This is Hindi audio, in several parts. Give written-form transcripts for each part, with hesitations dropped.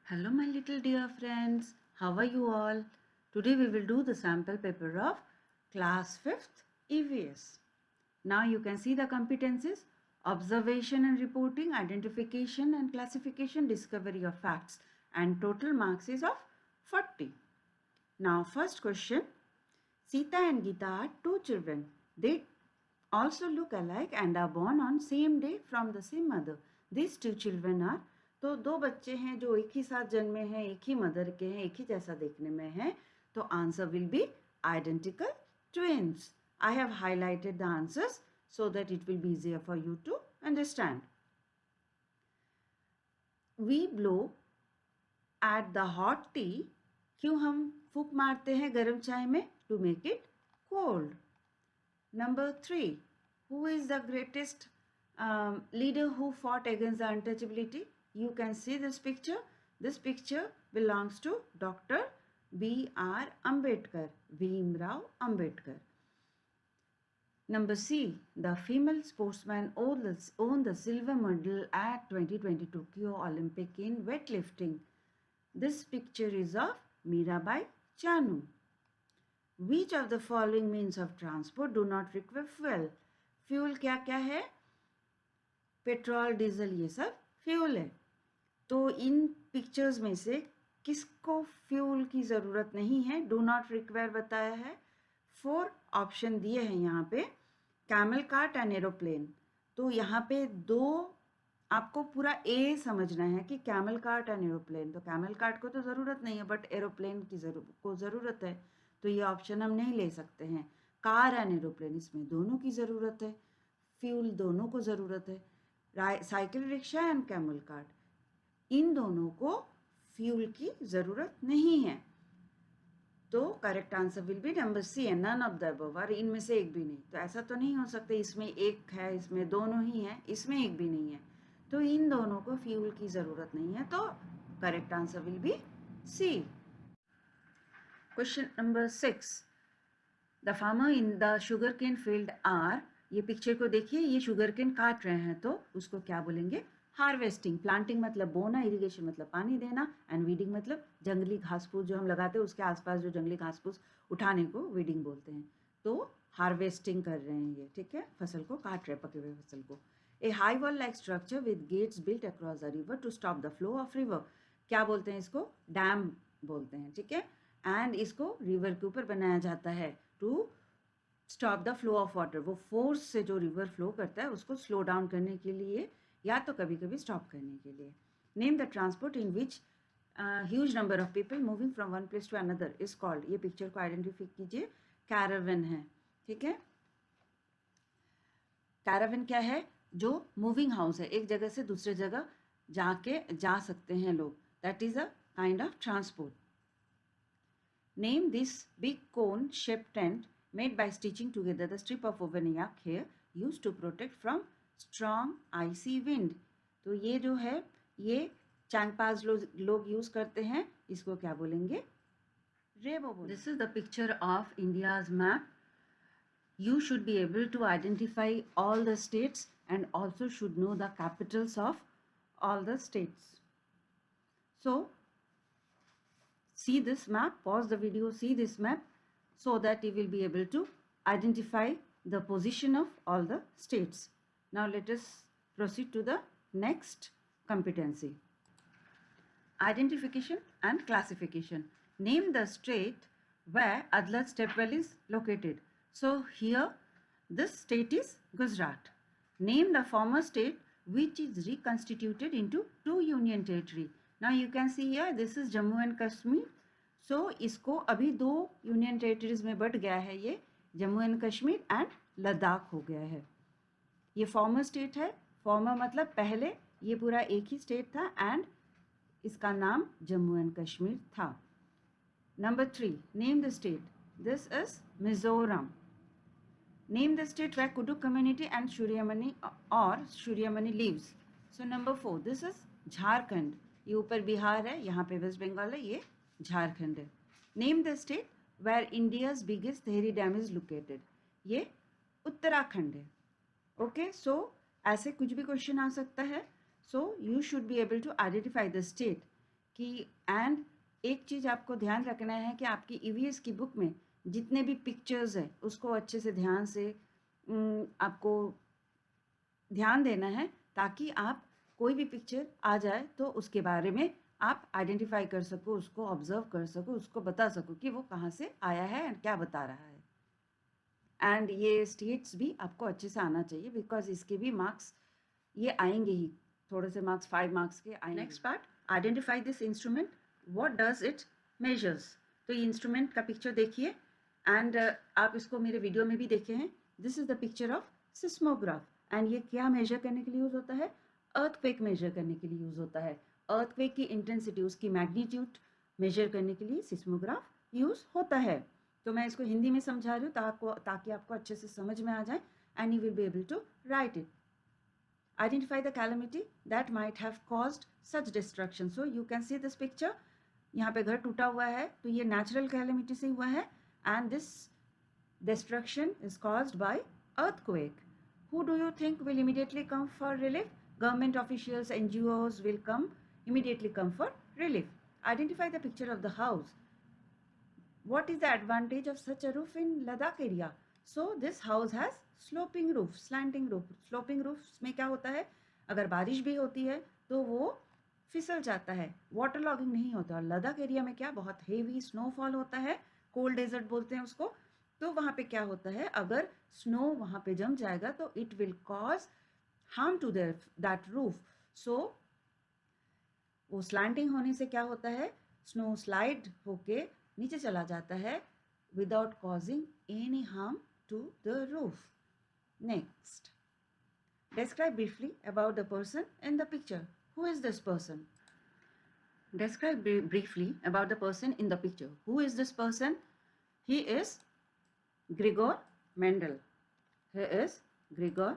Hello my little dear friends, how are you all? Today we will do the sample paper of class 5th EVS. Now you can see the competencies: observation and reporting, identification and classification, discovery of facts, and total marks is of 40. Now first question, Sita and Geeta are two children. They also look alike and are born on same day from the same mother. These two children are, तो दो बच्चे हैं जो एक ही साथ जन्मे हैं, एक ही मदर के हैं, एक ही जैसा देखने में हैं, तो answer will B identical twins. I have highlighted the answers so that it will be easier for you to understand. We blow at the hot tea. क्यों हम फूक मारते हैं गर्म चाय में? To make it cold. Number 3. Who is the greatest leader who fought against the untouchability? You can see this picture. This picture belongs to Dr. B.R. Ambedkar. Bhimrao Ambedkar. Number C. The female sportsman won the silver medal at 2020 Tokyo Olympic in weightlifting. This picture is of Mirabai Chanu. Which of the following means of transport do not require fuel? Fuel क्या क्या है? पेट्रोल, डीजल, ये सब फ्यूल है. तो इन पिक्चर्स में से किसको फ्यूल की ज़रूरत नहीं है? डू नॉट रिक्वायर बताया है. 4 ऑप्शन दिए हैं यहाँ पे, कैमल कार्ट एंड एरोप्लेन. तो यहाँ पे दो आपको पूरा ए समझना है कि कैमल कार्ट एंड एरोप्लेन. तो कैमल कार्ट को तो ज़रूरत नहीं है, बट एरोप्लेन की ज़रूरत है, तो ये ऑप्शन हम नहीं ले सकते हैं. कार एंड एरोप्लेन, इसमें दोनों की ज़रूरत है, फ्यूल दोनों को ज़रूरत है. Cycle rickshaw and camel cart, इन दोनों को फ्यूल की ज़रूरत नहीं है. तो correct answer will be number C, है नन ऑफ द अबव. और इनमें से एक भी नहीं, तो ऐसा तो नहीं हो सकता इसमें एक है, इसमें दोनों ही हैं, इसमें एक भी नहीं है, तो इन दोनों को फ्यूल की ज़रूरत नहीं है. तो correct answer will be C. Question number 6. The farmer in the sugar cane field are, ये पिक्चर को देखिए, ये शुगर केन काट रहे हैं, तो उसको क्या बोलेंगे? हार्वेस्टिंग. प्लांटिंग मतलब बोना, इरिगेशन मतलब पानी देना, एंड वीडिंग मतलब जंगली घास फूस जो हम लगाते हैं उसके आसपास जो जंगली घास फूस उठाने को वीडिंग बोलते हैं. तो हार्वेस्टिंग कर रहे हैं ये, ठीक है, फसल को काट रहे हैं, पके हुए फसल को. A high wall like structure with gates built across the river to stop the flow of river. क्या बोलते हैं इसको? डैम बोलते हैं, ठीक है. एंड इसको रिवर के ऊपर बनाया जाता है to stop the flow of water. वो फोर्स से जो रिवर फ्लो करता है उसको स्लो डाउन करने के लिए, या तो कभी कभी स्टॉप करने के लिए. Name the transport in which huge number of people moving from one place to another is called. ये पिक्चर को आइडेंटिफाई कीजिए. कैरावन है, ठीक है. कैरावन क्या है? जो मूविंग हाउस है, एक जगह से दूसरे जगह जा सकते हैं लोग. That is a kind of transport. Name this big cone shaped tent made by stitching together the strip of woven yak hair used to protect from strong icy wind. तो ये जो है, ये चांगपाज लोग यूज करते हैं. इसको क्या बोलेंगे? रेबो बोलेंगे. This is the picture of India's map. You should be able to identify all the states and also should know the capitals of all the states. So see this map, pause the video, see this map so that you will be able to identify the position of all the states. Now let us proceed to the next competency. Identification and classification. Name the state where Adlat Stepwell is located. So here this state is Gujarat. Name the former state which is reconstituted into 2 union territory. Now you can see here this is Jammu and Kashmir. So इसको अभी 2 यूनियन टेरिटरीज में बट गया है. ये जम्मू एंड कश्मीर एंड लद्दाख हो गया है. ये फॉर्मर स्टेट है. फॉर्मर मतलब पहले ये पूरा एक ही स्टेट था एंड इसका नाम जम्मू एंड कश्मीर था. Number 3. Name the state. This is Mizoram. Name the state where Kuduk community and Shuryamani lives. So number 4. This is Jharkhand. ये ऊपर बिहार है, यहाँ पे वेस्ट बंगाल है, ये झारखंड है. Name the state where India's biggest Tehri Dam is located. ये उत्तराखंड है. Okay, so ऐसे कुछ भी क्वेश्चन आ सकता है. So you should be able to identify the state कि एंड एक चीज़ आपको ध्यान रखना है कि आपकी ईवीएस की बुक में जितने भी पिक्चर्स है उसको अच्छे से ध्यान से आपको ध्यान देना है, ताकि आप कोई भी पिक्चर आ जाए तो उसके बारे में आप आइडेंटिफाई कर सको, उसको ऑब्जर्व कर सको, उसको बता सको कि वो कहाँ से आया है एंड क्या बता रहा है। एंड ये स्टेट्स भी आपको अच्छे से आना चाहिए, बिकॉज इसके भी मार्क्स ये आएंगे ही, थोड़े से मार्क्स 5 मार्क्स के आएंगे। Next part, identify this instrument, what does it measures. तो ये इंस्ट्रूमेंट का पिक्चर देखिए एंड आप इसको मेरे वीडियो में भी देखे हैं। This is the picture of seismograph and ये क्या मेजर करने के लिए यूज़ होता है? अर्थक्वेक मेजर करने के लिए यूज़ होता है। अर्थक्वेक की इंटेंसिटी, उसकी मैग्नीट्यूड मेजर करने के लिए सिस्मोग्राफ यूज़ होता है। तो मैं इसको हिंदी में समझा रही हूँ ताकि आपको अच्छे से समझ में आ जाए and you will be able to write it. Identify the calamity that might have caused such destruction. So you can see this picture. यहाँ पे घर टूटा हुआ है तो ये नेचुरल कैलेमिटी से हुआ है and this destruction is caused by earthquake. Who do you think will immediately come for relief? Government officials, NGOs will immediately come for relief. Identify the picture of the house. What is the advantage of such a roof in Ladakh area? So this house has sloping roof, slanting roof. Sloping roofs में क्या होता है, अगर बारिश भी होती है तो वो फिसल जाता है, वाटर लॉगिंग नहीं होता। और लद्दाख एरिया में क्या बहुत हेवी स्नोफॉल होता है, कोल्ड डेजर्ट बोलते हैं उसको। तो वहाँ पे क्या होता है, अगर स्नो वहाँ पे जम जाएगा तो it will cause harm to that roof. So वो स्लैंटिंग होने से क्या होता है, स्नो स्लाइड होके नीचे चला जाता है without causing any harm to the roof. Next, describe briefly about the person in the picture. Who is this person? Describe briefly about the person in the picture. Who is this person? He is Gregor Mendel. He is Gregor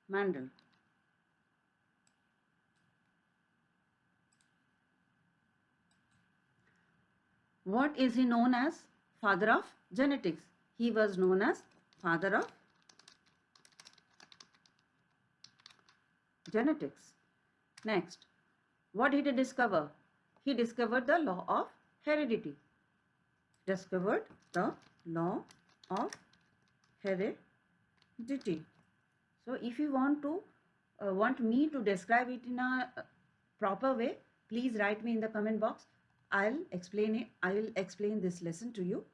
Mendel. What is he known as? Father of genetics. He was known as father of genetics. Next, what did he discover? He discovered the law of heredity. Discovered the law of heredity. So if you want me to describe it in a proper way, please write me in the comment box. I'll explain it. I will explain this lesson to you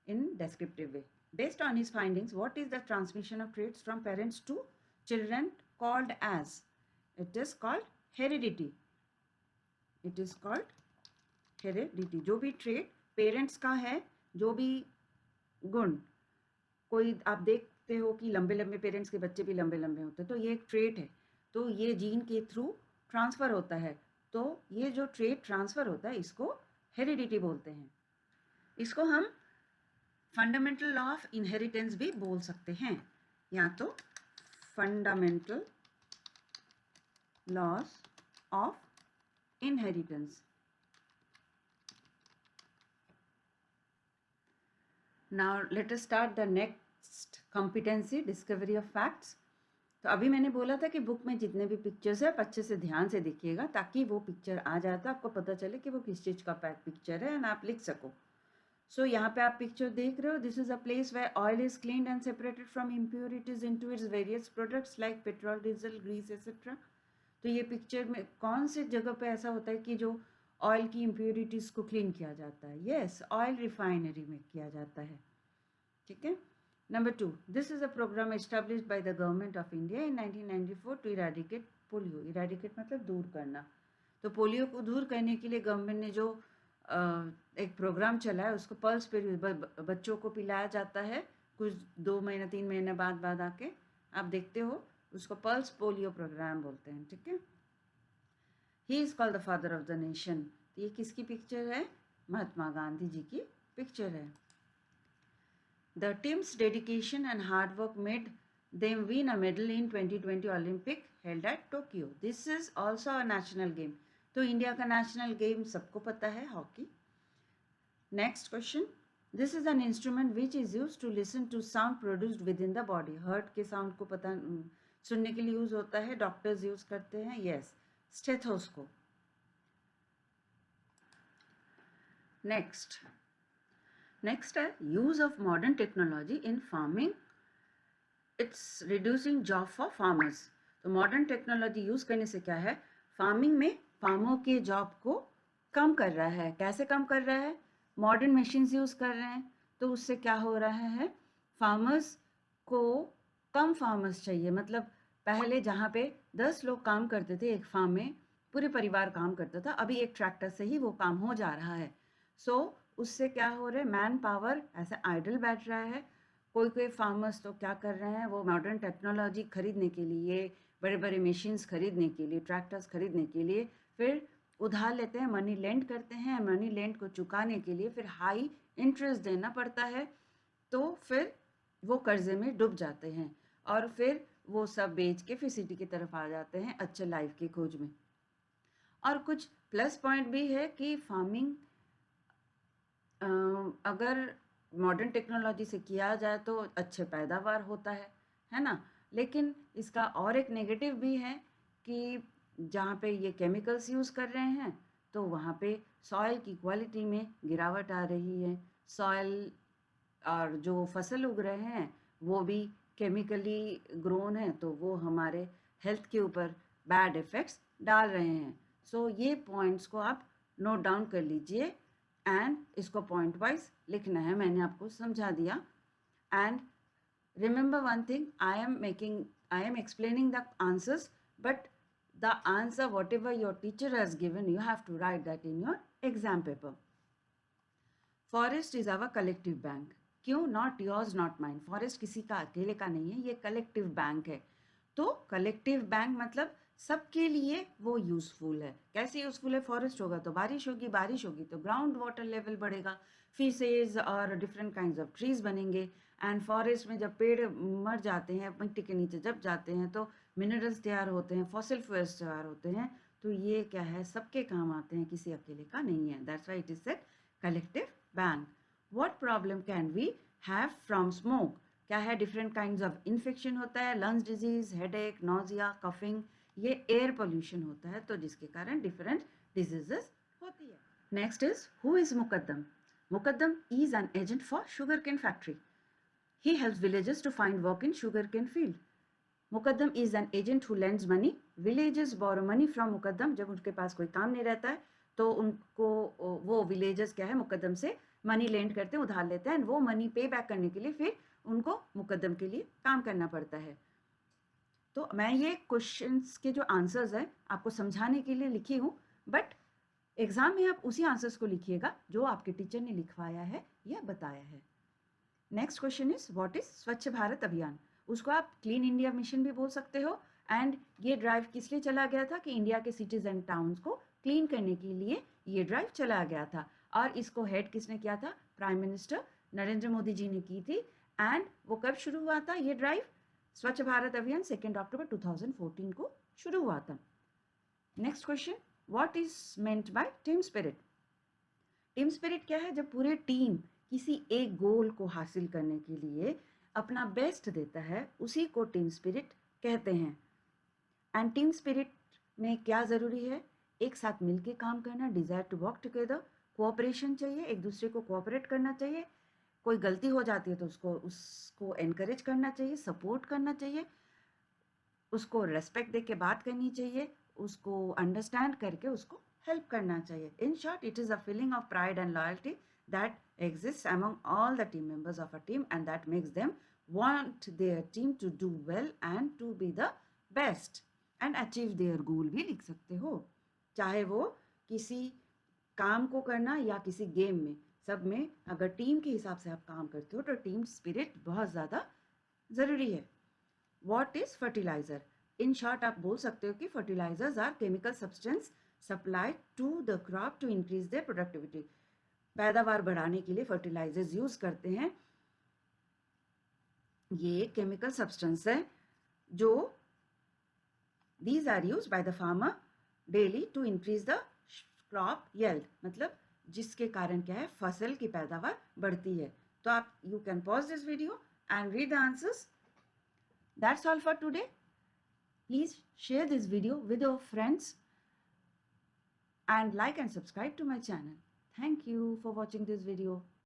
in descriptive way. Based on his findings, what is the transmission of traits from parents to children called as? It is called heredity. It is called heredity. जो भी trait पेरेंट्स का है, जो भी गुण, कोई आप देखते हो कि लंबे लंबे पेरेंट्स के बच्चे भी लंबे लंबे होते हैं, तो ये एक ट्रेट है, तो ये जीन के थ्रू ट्रांसफ़र होता है। तो ये जो ट्रेट ट्रांसफ़र होता है इसको हेरिडिटी बोलते हैं। इसको हम फंडामेंटल लॉ ऑफ इनहेरिटेंस भी बोल सकते हैं, या तो fundamental laws of inheritance. Now let us start the next competency, discovery of facts. तो अभी मैंने बोला था कि बुक में जितने भी पिक्चर्स है आप अच्छे से ध्यान से देखिएगा, ताकि वो पिक्चर आ जाता आपको पता चले कि वो किस चीज़ का पिक्चर है एंड आप लिख सको। सो यहाँ पे आप पिक्चर देख रहे हो, this is a place where oil is cleaned and separated from impurities into its various products like petrol, diesel, grease etcetera. तो ये पिक्चर में कौन सी जगह पे ऐसा होता है कि जो ऑयल की इम्प्योरिटीज़ को क्लीन किया जाता है? यस, ऑयल रिफाइनरी में किया जाता है। ठीक है। Number 2, this is a programme established by the government of India in 1994 to eradicate polio. Eradicate मतलब दूर करना। तो पोलियो को दूर करने के लिए गवर्नमेंट ने जो एक प्रोग्राम चला है, उसको पल्स पे बच्चों को पिलाया जाता है कुछ 2 महीना 3 महीने बाद आके आप देखते हो, उसको पल्स पोलियो प्रोग्राम बोलते हैं। ठीक है। He is called the father of the nation. तो ये किसकी पिक्चर है? महात्मा गांधी जी की पिक्चर है। The team's dedication and hard work made them win a medal in 2020 Olympic held at Tokyo. This is also a national game. तो इंडिया का नेशनल गेम सबको पता है, hockey. Next question, this is an instrument which is use to listen to sound produced within the body. Heart के साउंड को पता सुनने के लिए यूज होता है, डॉक्टर्स यूज करते हैं। Yes, stethoscope. नेक्स्ट है use of modern technology in farming, it's reducing job for farmers. तो मॉडर्न टेक्नोलॉजी यूज करने से क्या है, फार्मिंग में फार्मर के जॉब को कम कर रहा है। कैसे कम कर रहा है, मॉडर्न मशीन्स यूज कर रहे हैं, तो उससे क्या हो रहा है, फार्मर्स को कम फार्मर्स चाहिए। मतलब पहले जहाँ पे 10 लोग काम करते थे एक फार्म में, पूरे परिवार काम करता था, अभी एक ट्रैक्टर से ही वो काम हो जा रहा है। सो उससे क्या हो रहा है, मैन पावर ऐसे आइडल बैठ रहा है। कोई फार्मर्स तो क्या कर रहे हैं, वो मॉडर्न टेक्नोलॉजी खरीदने के लिए, बड़े बड़े मशीन्स खरीदने के लिए, ट्रैक्टर्स खरीदने के लिए फिर उधार लेते हैं, मनी लेंड करते हैं। मनी लेंड को चुकाने के लिए फिर हाई इंटरेस्ट देना पड़ता है, तो फिर वो कर्जे में डूब जाते हैं और फिर वो सब बेच के फिर सिटी की तरफ आ जाते हैं अच्छे लाइफ की खोज में। और कुछ प्लस पॉइंट भी है कि फार्मिंग अगर मॉडर्न टेक्नोलॉजी से किया जाए तो अच्छे पैदावार होता है ना। लेकिन इसका और एक नेगेटिव भी है कि जहाँ पे ये केमिकल्स यूज़ कर रहे हैं तो वहाँ पे सॉइल की क्वालिटी में गिरावट आ रही है। सॉइल और जो फसल उग रहे हैं वो भी केमिकली ग्रोन है, तो वो हमारे हेल्थ के ऊपर बैड इफ़ेक्ट्स डाल रहे हैं। सो ये पॉइंट्स को आप नोट डाउन कर लीजिए एंड इसको पॉइंट वाइज लिखना है, मैंने आपको समझा दिया। And remember one thing, I am explaining the answers, but the answer whatever your teacher has given, you have to write that in your exam paper. Forest is our collective bank. क्यों, not yours not mind, forest किसी का अकेले का नहीं है, ये कलेक्टिव बैंक है। तो कलेक्टिव बैंक मतलब सबके लिए वो यूजफुल है। कैसे यूजफुल है, फॉरेस्ट होगा तो बारिश होगी, बारिश होगी तो ग्राउंड वाटर लेवल बढ़ेगा, फिशेज और डिफरेंट काइंड्स ऑफ ट्रीज बनेंगे। एंड फॉरेस्ट में जब पेड़ मर जाते हैं, मिट्टी के नीचे जब जाते हैं तो मिनरल्स तैयार होते हैं, फॉसिल फ्यूल्स तैयार होते हैं। तो ये क्या है, सबके काम आते हैं, किसी अकेले का नहीं है। That's why it is said collective bank. What problem can we have from smoke? क्या है, डिफरेंट काइंड्स ऑफ इन्फेक्शन होता है, lungs disease, headache, nausea, coughing, ये एयर पोल्यूशन होता है, तो जिसके कारण डिफरेंट डिजीजेस होती है। Next is who is mukaddam. Mukaddam is an agent for sugar cane factory. He helps villages to find work in sugar cane field. Mukaddam is an agent who lends money. Villages borrow money from mukaddam. जब उनके पास कोई काम नहीं रहता है तो उनको वो विलेजेस क्या है, मुकद्दम से मनी लेंड करते हैं, उधार लेते हैं, वो मनी पे बैक करने के लिए फिर उनको मुकद्दम के लिए काम करना पड़ता है। तो मैं ये क्वेश्चंस के जो आंसर्स हैं आपको समझाने के लिए लिखी हूँ, बट एग्जाम में आप उसी आंसर्स को लिखिएगा जो आपके टीचर ने लिखवाया है या बताया है। Next question is what is स्वच्छ भारत अभियान। उसको आप क्लीन इंडिया मिशन भी बोल सकते हो। एंड ये ड्राइव किस लिए चला गया था कि इंडिया के सिटीज एंड टाउन्स को क्लीन करने के लिए ये ड्राइव चला गया था। और इसको हेड किसने किया था, प्राइम मिनिस्टर नरेंद्र मोदी जी ने की थी। एंड वो कब शुरू हुआ था ये ड्राइव, स्वच्छ भारत अभियान 2 अक्टूबर 2014 को शुरू हुआ था। Next question, what is meant by team spirit. Team spirit क्या है, जब पूरे टीम किसी एक गोल को हासिल करने के लिए अपना बेस्ट देता है, उसी को टीम स्पिरिट कहते हैं। एंड टीम स्पिरिट में क्या ज़रूरी है, एक साथ मिलके काम करना, desire to work together, cooperation चाहिए, एक दूसरे को कोऑपरेट करना चाहिए। कोई गलती हो जाती है तो उसको एनकरेज करना चाहिए, सपोर्ट करना चाहिए, उसको रेस्पेक्ट दे के बात करनी चाहिए, उसको अंडरस्टैंड करके उसको हेल्प करना चाहिए। In short, it is a feeling of pride and loyalty that exists among all the team members of a team, and that makes them want their team to do well and to be the best and achieve their goal भी लिख सकते हो। चाहे वो किसी काम को करना या किसी गेम में, सब में अगर टीम के हिसाब से आप काम करते हो तो टीम स्पिरिट बहुत ज़्यादा ज़रूरी है। What is fertilizer? In short, आप बोल सकते हो कि fertilizers are chemical substance supplied to the crop to increase their productivity. पैदावार बढ़ाने के लिए फर्टिलाइजर्स यूज करते हैं। ये केमिकल सब्सटेंस है जो these are use by the farmer daily to increase the crop yield, मतलब जिसके कारण क्या है, फसल की पैदावार बढ़ती है। तो आप you can pause this video and read the answers. That's all for today. Please share this video with your friends and like and subscribe to my channel. Thank you for watching this video.